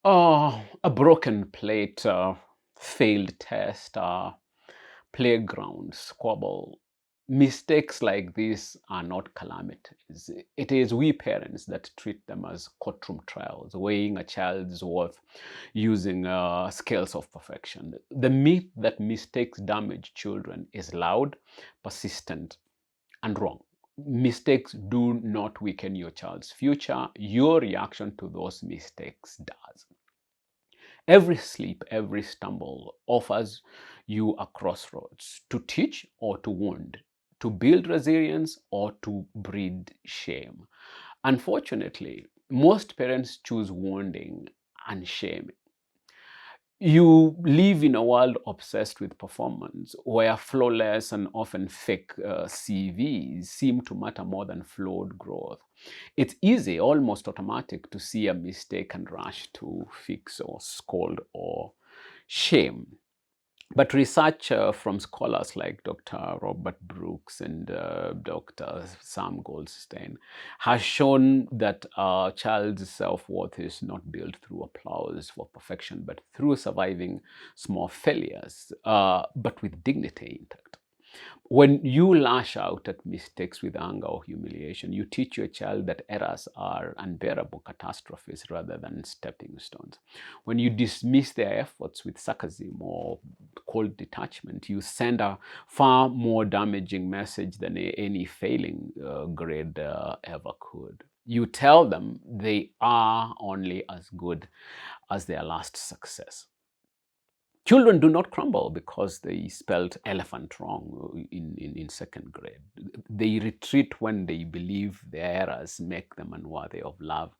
A broken plate, failed test, playground squabble. Mistakes like this are not calamities. It is we parents that treat them as courtroom trials, weighing a child's worth using scales of perfection. The myth that mistakes damage children is loud, persistent, and wrong. Mistakes do not weaken your child's future. Your reaction to those mistakes does. Every slip, every stumble offers you a crossroads to teach or to wound, to build resilience or to breed shame. Unfortunately, most parents choose wounding and shame. You live in a world obsessed with performance, where flawless and often fake CVs seem to matter more than flawed growth. It's easy, almost automatic, to see a mistake and rush to fix or scold or shame. But research from scholars like Dr. Robert Brooks and Dr. Sam Goldstein has shown that a child's self-worth is not built through applause for perfection, but through surviving small failures, but with dignity intact. When you lash out at mistakes with anger or humiliation, you teach your child that errors are unbearable catastrophes rather than stepping stones. When you dismiss their efforts with sarcasm or cold detachment, you send a far more damaging message than any failing grade ever could. You tell them they are only as good as their last success. Children do not crumble because they spelled elephant wrong in second grade. They retreat when they believe their errors make them unworthy of love,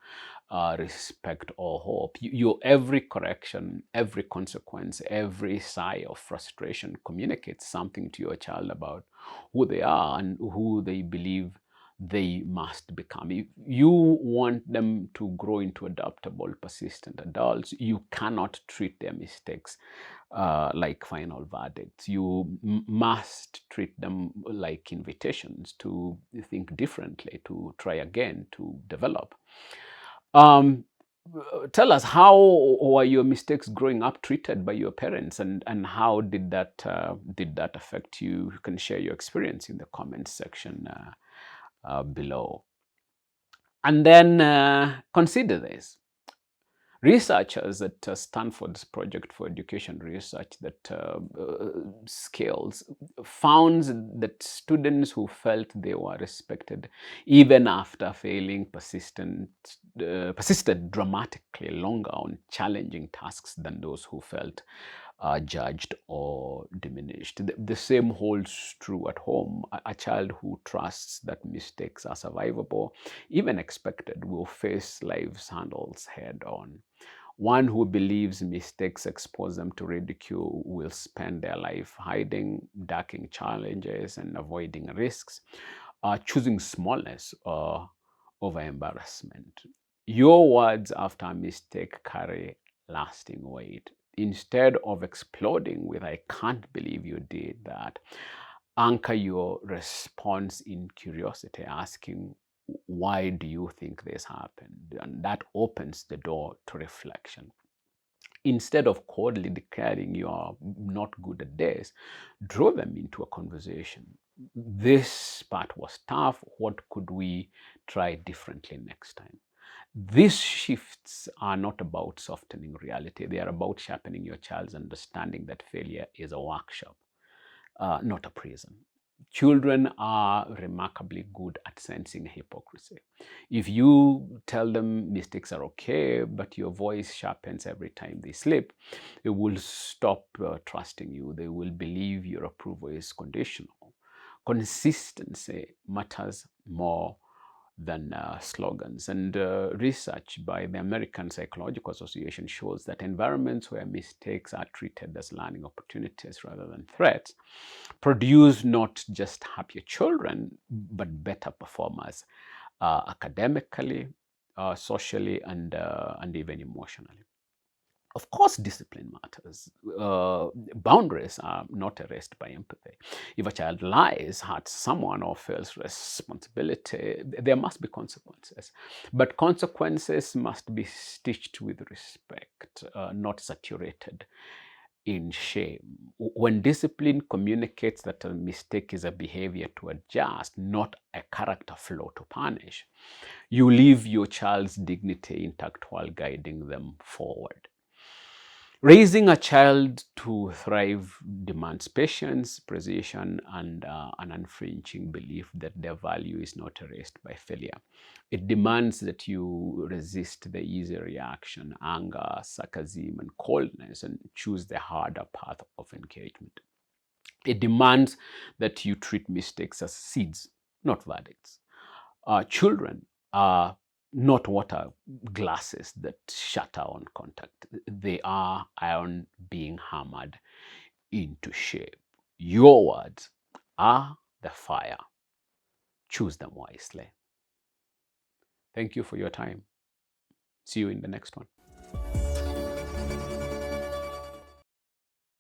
respect, or hope. Your every correction, every consequence, every sigh of frustration communicates something to your child about who they are and who they believe they must become. If you want them to grow into adaptable, persistent adults, you cannot treat their mistakes like final verdicts. You must treat them like invitations to think differently, to try again, to develop. Um, Tell us, how were your mistakes growing up treated by your parents, and how did that affect you? You can share your experience in the comments section below. And then consider this. Researchers at Stanford's Project for Education Research that scales found that students who felt they were respected even after failing persisted dramatically longer on challenging tasks than those who felt judged or diminished. The same holds true at home. A child who trusts that mistakes are survivable, even expected, will face life's handles head on. One who believes mistakes expose them to ridicule will spend their life hiding, ducking challenges, and avoiding risks, choosing smallness over embarrassment. Your words after a mistake carry lasting weight. Instead of exploding with, "I can't believe you did that," anchor your response in curiosity, asking, "Why do you think this happened?" And that opens the door to reflection. Instead of coldly declaring you are not good at this, draw them into a conversation. "This part was tough. What could we try differently next time?" These shifts are not about softening reality. They are about sharpening your child's understanding that failure is a workshop, not a prison. Children are remarkably good at sensing hypocrisy. If you tell them mistakes are okay, but your voice sharpens every time they slip, they will stop trusting you. They will believe your approval is conditional. Consistency matters more than slogans. And research by the American Psychological Association shows that environments where mistakes are treated as learning opportunities rather than threats produce not just happier children, but better performers academically, socially, and even emotionally. Of course, discipline matters. Boundaries are not erased by empathy. If a child lies, hurts someone, or fails responsibility, there must be consequences. But consequences must be stitched with respect, not saturated in shame. When discipline communicates that a mistake is a behavior to adjust, not a character flaw to punish, you leave your child's dignity intact while guiding them forward. Raising a child to thrive demands patience, precision, and an unflinching belief that their value is not erased by failure. It demands that you resist the easy reaction, anger, sarcasm, and coldness, and choose the harder path of engagement. It demands that you treat mistakes as seeds, not verdicts. Children are not water glasses that shatter on contact. They are iron being hammered into shape. Your words are the fire. Choose them wisely. Thank you for your time. See you in the next one.